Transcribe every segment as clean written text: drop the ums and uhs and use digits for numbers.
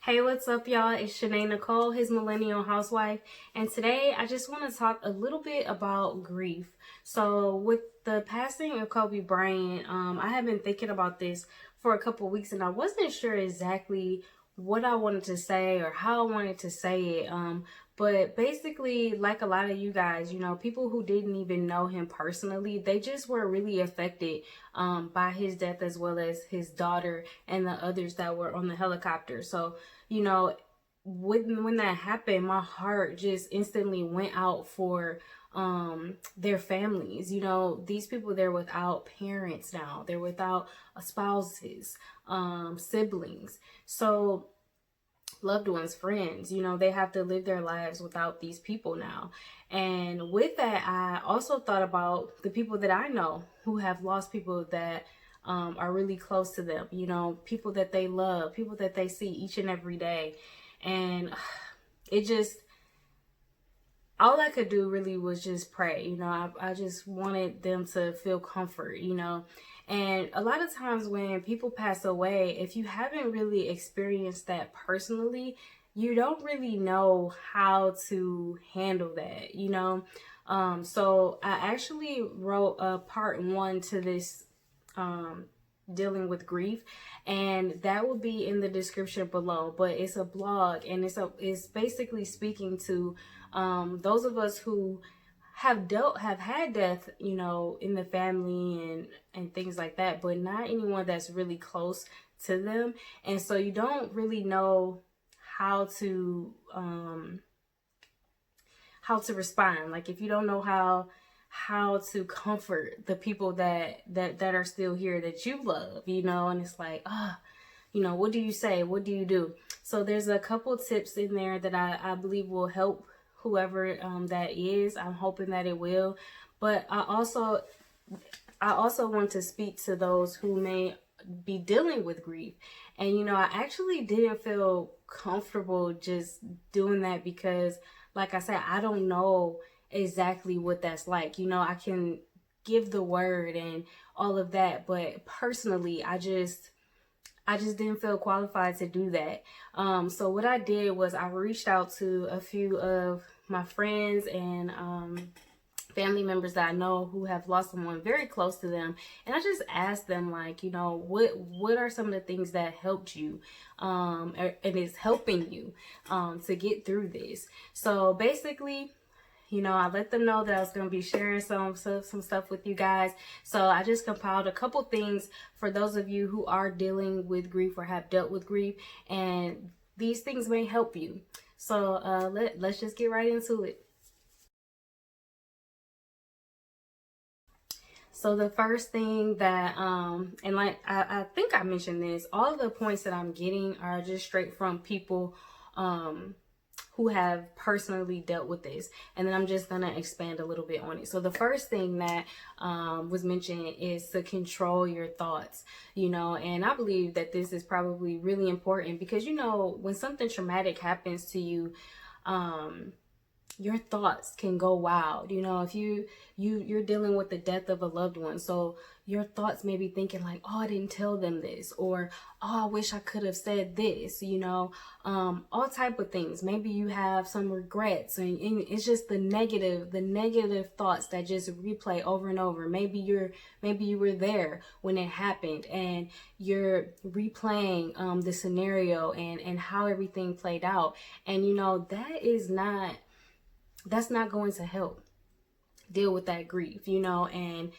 Hey, what's up, y'all? It's Shanae Nicole, his millennial housewife, and today I just want to talk a little bit about grief. So, with the passing of Kobe Bryant, I have been thinking about this for a couple weeks, and I wasn't sure exactly what I wanted to say or how I wanted to say it. But basically, like a lot of you guys, people who didn't even know him personally, they just were really affected by his death, as well as his daughter and the others that were on the helicopter. So, you know, when that happened, my heart just instantly went out for their families. These people, they're without parents now, they're without spouses, siblings, so loved ones, friends, they have to live their lives without these people now. And with that, I also thought about the people that I know who have lost people that are really close to them, people that they love, people that they see each and every day. And it just, all I could do really was just pray. I just wanted them to feel comfort, And a lot of times when people pass away, if you haven't really experienced that personally, you don't really know how to handle that, So I actually wrote a part one to this dealing with grief, and that will be in the description below. But it's a blog, and it's basically speaking to those of us who have had death, in the family and things like that, but not anyone that's really close to them. And so you don't really know how to respond. Like, if you don't know how to comfort the people that are still here that you love, and it's like, what do you say? What do you do? So there's a couple tips in there that I believe will help whoever that is. I'm hoping that it will. But I also want to speak to those who may be dealing with grief. And, I actually didn't feel comfortable just doing that because, like I said, I don't know exactly what that's like. I can give the word and all of that, but personally, I just didn't feel qualified to do that. So what I did was I reached out to a few of my friends and family members that I know who have lost someone very close to them, and I just asked them, like, what are some of the things that helped you and is helping you to get through this. So basically, I let them know that I was going to be sharing some stuff with you guys. So I just compiled a couple things for those of you who are dealing with grief or have dealt with grief, and these things may help you. So let's just get right into it. So the first thing that, and like I think I mentioned this, all of the points that I'm getting are just straight from people who have personally dealt with this. And then I'm just going to expand a little bit on it. So the first thing that was mentioned is to control your thoughts, and I believe that this is probably really important because, when something traumatic happens to you, your thoughts can go wild. If you're dealing with the death of a loved one, so your thoughts may be thinking like, oh, I didn't tell them this, or oh, I wish I could have said this, all type of things. Maybe you have some regrets, and it's just the negative thoughts that just replay over and over. Maybe you were there when it happened, and you're replaying the scenario and how everything played out, and that's not going to help deal with that grief, and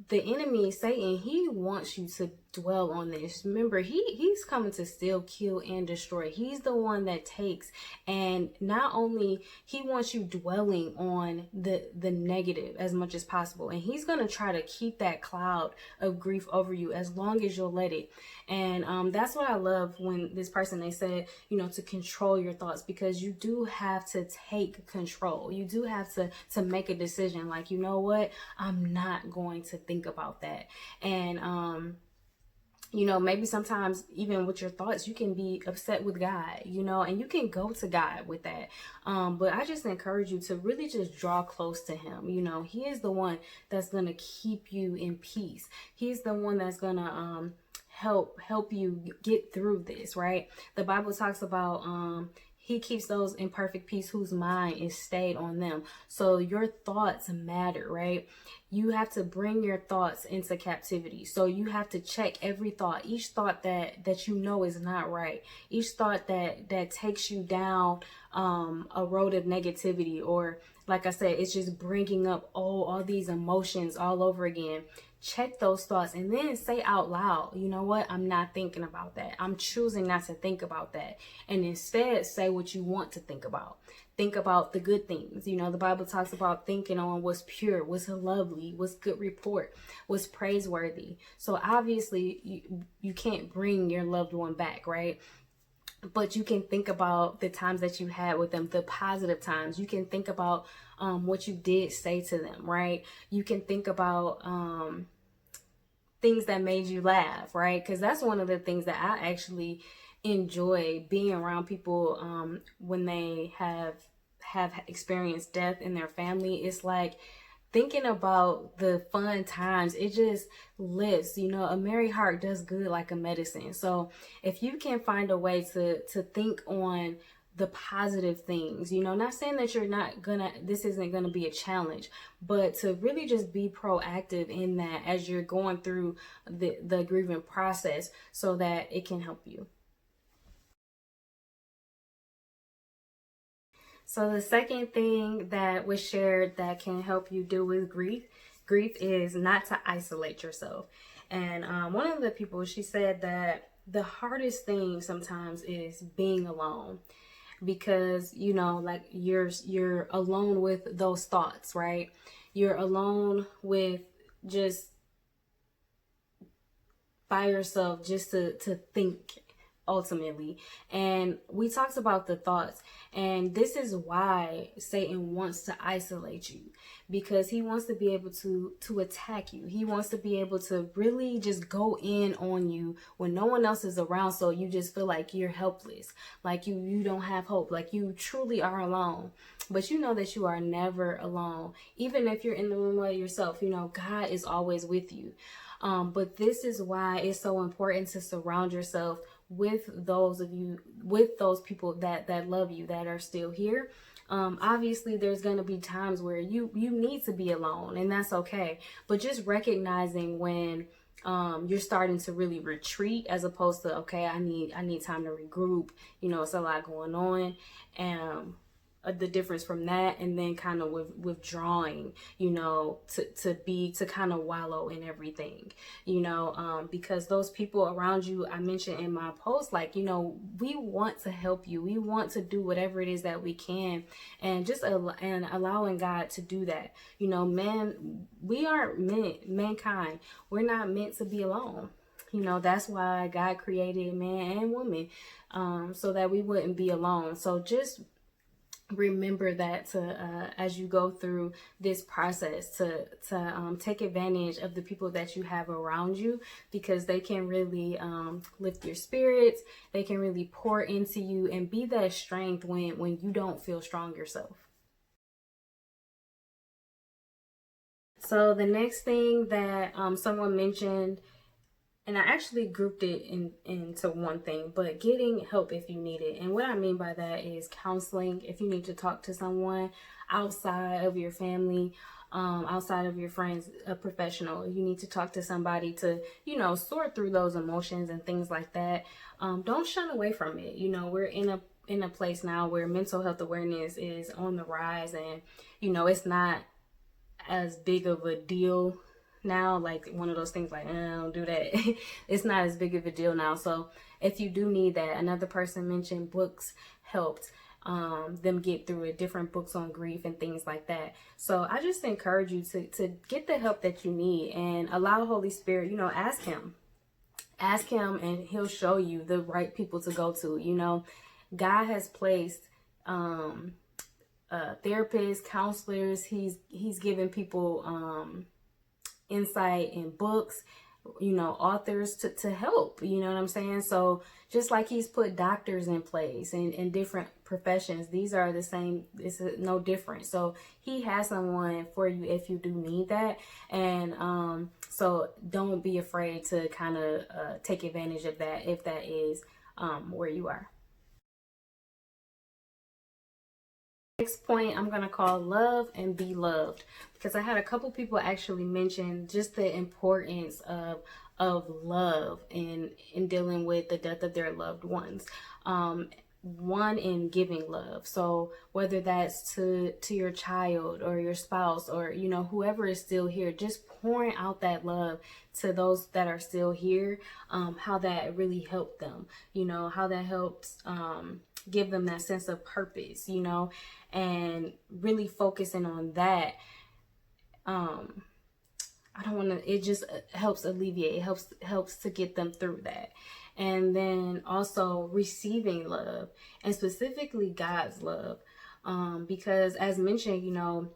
the enemy, Satan, he wants you to dwell on this. Remember, he's coming to steal, kill, and destroy. He's the one that takes, and not only he wants you dwelling on the negative as much as possible, and he's going to try to keep that cloud of grief over you as long as you'll let it. And that's what I love when this person, they said, to control your thoughts, because you do have to take control. You do have to make a decision, like, you know what, I'm not going to think about that. And maybe sometimes even with your thoughts, you can be upset with God, and you can go to God with that. But I just encourage you to really just draw close to him. He is the one that's going to keep you in peace. He's the one that's going to help you get through this, right? The Bible talks about he keeps those in perfect peace whose mind is stayed on them. So your thoughts matter, right? You have to bring your thoughts into captivity. So you have to check every thought, each thought that you know is not right, each thought that takes you down a road of negativity, or like I said, it's just bringing up all these emotions all over again. Check those thoughts and then say out loud, you know what? I'm not thinking about that. I'm choosing not to think about that. And instead say what you want to think about. Think about the good things. You know, the Bible talks about thinking on what's pure, what's lovely, what's good report, what's praiseworthy. So obviously you can't bring your loved one back, right? But you can think about the times that you had with them, the positive times. You can think about what you did say to them, right? You can think about things that made you laugh, right? Because that's one of the things that I actually enjoy, being around people when they have experienced death in their family. It's like thinking about the fun times. It just lifts, you know, a merry heart does good like a medicine. So if you can find a way to think on the positive things, you know, not saying that you're not gonna, this isn't gonna be a challenge, but to really just be proactive in that as you're going through the grieving process so that it can help you. So the second thing that was shared that can help you deal with grief is not to isolate yourself. And one of the people, she said that the hardest thing sometimes is being alone, because you know, like you're alone with those thoughts, right? You're alone with just by yourself, just to think ultimately. And we talked about the thoughts, and this is why Satan wants to isolate you, because he wants to be able to attack you. He wants to be able to really just go in on you when no one else is around, so you just feel like you're helpless, like you don't have hope, like you truly are alone. But you know that you are never alone. Even if you're in the room by yourself, you know God is always with you. But this is why it's so important to surround yourself with those people that love you, that are still here. Obviously there's going to be times where you need to be alone, and that's okay. But just recognizing when you're starting to really retreat, as opposed to, okay, I need time to regroup. You know, it's a lot going on. And the difference from that and then kind of withdrawing, you know, to kind of wallow in everything, you know, because those people around you, I mentioned in my post, like, you know, we want to help you. We want to do whatever it is that we can, and just and allowing God to do that. You know, we aren't mankind. We're not meant to be alone. You know, that's why God created man and woman, so that we wouldn't be alone. So just remember that as you go through this process, to take advantage of the people that you have around you, because they can really lift your spirits. They can really pour into you and be that strength when you don't feel strong yourself. So the next thing that someone mentioned, and I actually grouped it into one thing, but getting help if you need it. And what I mean by that is counseling. If you need to talk to someone outside of your family, outside of your friends, a professional, you need to talk to somebody to, you know, sort through those emotions and things like that. Don't shun away from it. You know, we're in a place now where mental health awareness is on the rise, and, you know, it's not as big of a deal now, like one of those things like, don't do that. It's not as big of a deal now. So if you do need that, another person mentioned books helped them get through it, different books on grief and things like that. So I just encourage you to get the help that you need, and allow Holy Spirit, you know, ask him and he'll show you the right people to go to. You know, God has placed therapists, counselors. He's given people insight in books, authors to help, you know what I'm saying? So just like he's put doctors in place in different professions, these are the same, it's no different. So he has someone for you if you do need that. And so don't be afraid to kind of take advantage of that if that is where you are. Next point I'm gonna call love and be loved, because I had a couple people actually mention just the importance of love in dealing with the death of their loved ones. One, in giving love. So whether that's to your child or your spouse, or whoever is still here, just pouring out that love to those that are still here, how that really helped them, how that helps give them that sense of purpose, and really focusing on that. I don't want to, it just helps alleviate, it helps to get them through that. And then also receiving love, and specifically God's love, because as mentioned,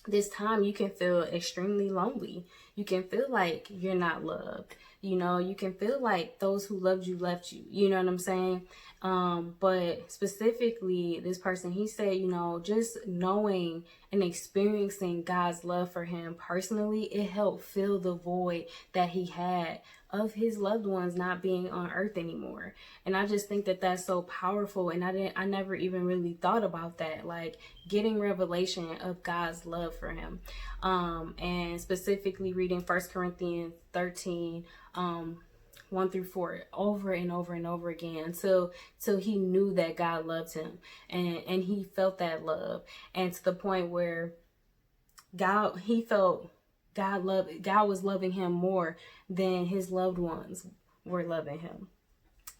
this time you can feel extremely lonely. You can feel like you're not loved. You can feel like those who loved you left you. You know what I'm saying? But specifically, this person, he said, just knowing and experiencing God's love for him personally, it helped fill the void that he had of his loved ones not being on earth anymore. And I just think that that's so powerful. And I never even really thought about that, like getting revelation of God's love for him. And specifically reading 1 Corinthians 13, 1-4 over and over and over again until he knew that God loved him, and he felt that love, and to the point where he felt God was loving him more than his loved ones were loving him.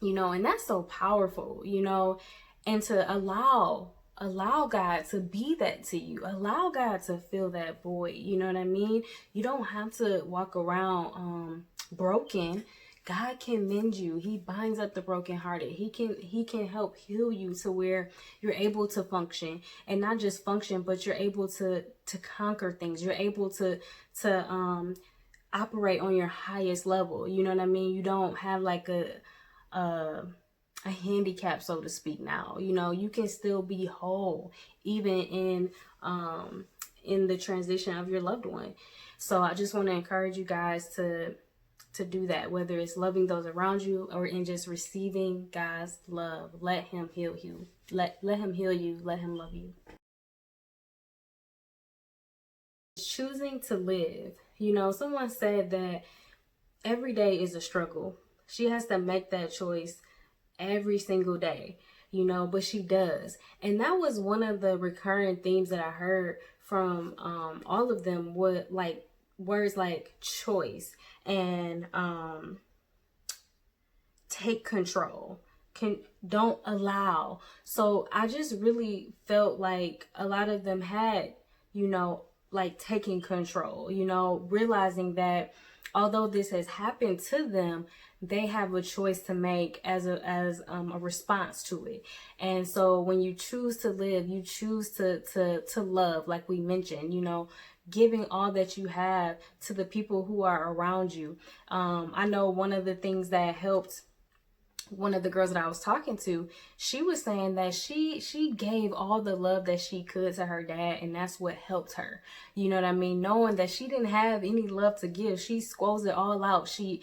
And that's so powerful, and to allow God to be that to you, allow God to fill that void. You know what I mean? You don't have to walk around broken. God can mend you. He binds up the brokenhearted. He can help heal you to where you're able to function, and not just function, but you're able to conquer things. You're able to operate on your highest level. You know what I mean? You don't have like a handicap, so to speak. Now, you can still be whole, even in the transition of your loved one. So I just want to encourage you guys to do that, whether it's loving those around you or in just receiving God's love. Let him heal you. Let him heal you. Let him love you. Choosing to live. Someone said that every day is a struggle. She has to make that choice every single day, but she does. And that was one of the recurring themes that I heard from all of them, like words like choice and take control, don't allow. So I just really felt like a lot of them had, like taking control, realizing that although this has happened to them, they have a choice to make as a response to it. And so when you choose to live, you choose to love, like we mentioned, giving all that you have to the people who are around you. I know one of the things that helped one of the girls that I was talking to, she was saying that she gave all the love that she could to her dad, and that's what helped her. You know what I mean? Knowing that she didn't have any love to give, she squoze it all out. She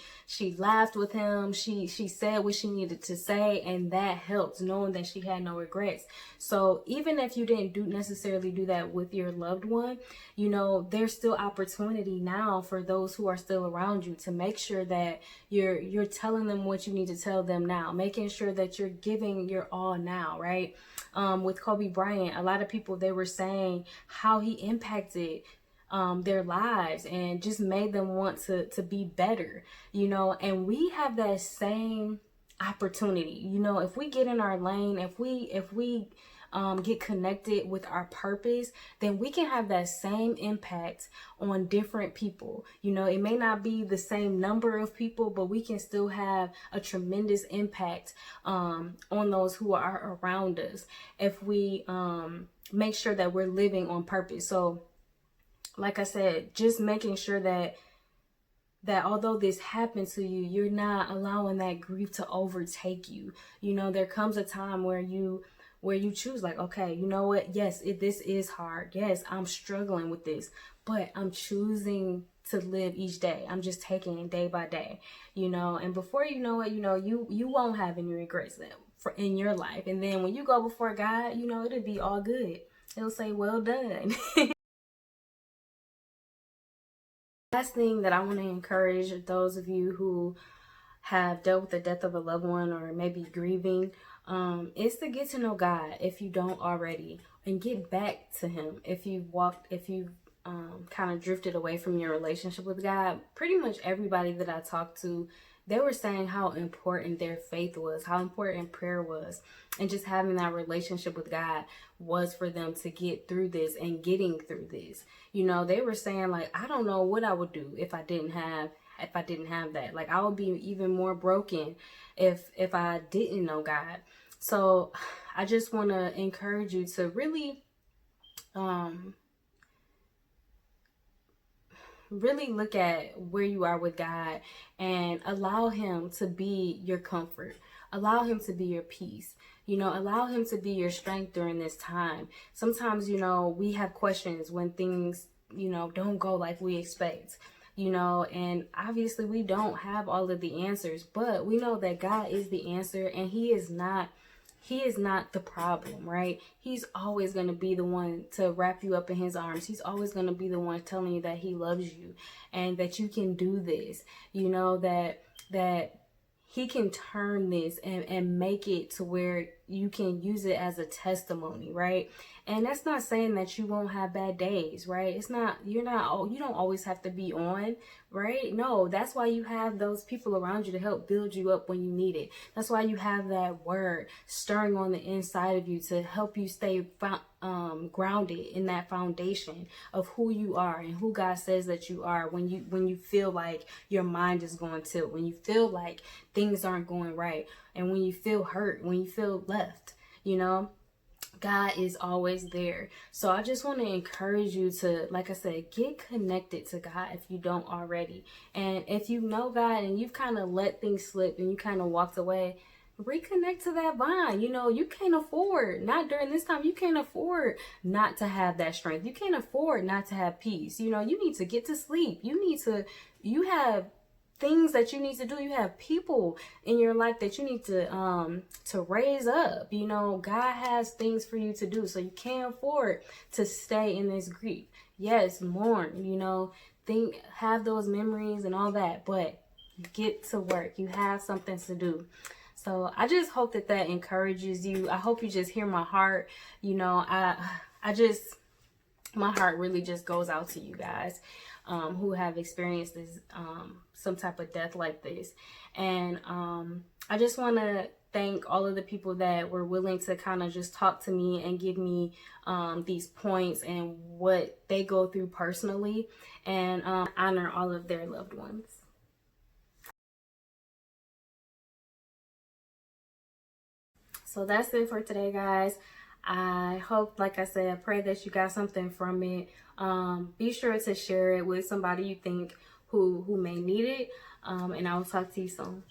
laughed with him. She said what she needed to say, and that helped, knowing that she had no regrets. So even if you didn't necessarily do that with your loved one, there's still opportunity now for those who are still around you to make sure that you're telling them what you need to tell them now, making sure that you're giving your all now, right? With Kobe Bryant, a lot of people, they were saying how he impacted their lives and just made them want to be better, and we have that same opportunity. If we get in our lane, if we get connected with our purpose, then we can have that same impact on different people. It may not be the same number of people, but we can still have a tremendous impact on those who are around us if we make sure that we're living on purpose. So like I said, just making sure that that although this happened to you, you're not allowing that grief to overtake you. You know, there comes a time where you choose, like, okay, you know what, yes, this is hard, yes, I'm struggling with this, but I'm choosing to live each day. I'm just taking it day by day, you know. And before you know it, you know, you won't have any regrets in your life. And then when you go before God, you know, it'll be all good. It'll say, well done. Last thing that I want to encourage those of you who have dealt with the death of a loved one or maybe grieving, is to get to know God if you don't already, and get back to Him if you've kind of drifted away from your relationship with God. Pretty much everybody that I talked to, they were saying how important their faith was, how important prayer was, and just having that relationship with God was for them to get through this and getting through this. You know, they were saying, like, I don't know what I would do if I didn't have that. Like, I would be even more broken if I didn't know God. So I just want to encourage you to really really look at where you are with God and allow Him to be your comfort. Allow Him to be your peace. You know, allow Him to be your strength during this time. Sometimes, you know, we have questions when things, you know, don't go like we expect, you know, and obviously we don't have all of the answers, but we know that God is the answer, and He is not the problem, right? He's always going to be the one to wrap you up in His arms. He's always going to be the one telling you that He loves you and that you can do this, you know, that He can turn this and make it to where you can use it as a testimony, right? And that's not saying that you won't have bad days, right? You don't always have to be on, right? No, that's why you have those people around you to help build you up when you need it. That's why you have that word stirring on the inside of you to help you stay grounded in that foundation of who you are and who God says that you are when you feel like your mind is going tilt, when you feel like things aren't going right, and when you feel hurt, when you feel left, you know. God is always there. So I just want to encourage you to, like I said, get connected to God if you don't already. And if you know God and you've kind of let things slip and you kind of walked away, reconnect to that vine. You know, you can't afford, not during this time, you can't afford not to have that strength. You can't afford not to have peace. You know, you need to get to sleep. You have things that you need to do. You have people in your life that you need to raise up. You know, God has things for you to do, so you can't afford to stay in this grief. Yes, mourn, you know, have those memories and all that, but get to work. You have something to do. So I just hope that encourages you. I hope you just hear my heart. You know, my heart really just goes out to you guys who have experienced this, some type of death like this. And I just want to thank all of the people that were willing to kind of just talk to me and give me these points and what they go through personally, and honor all of their loved ones. So that's it for today, guys. I hope, like I said, I pray that you got something from it. Be sure to share it with somebody you think who may need it. And I will talk to you soon.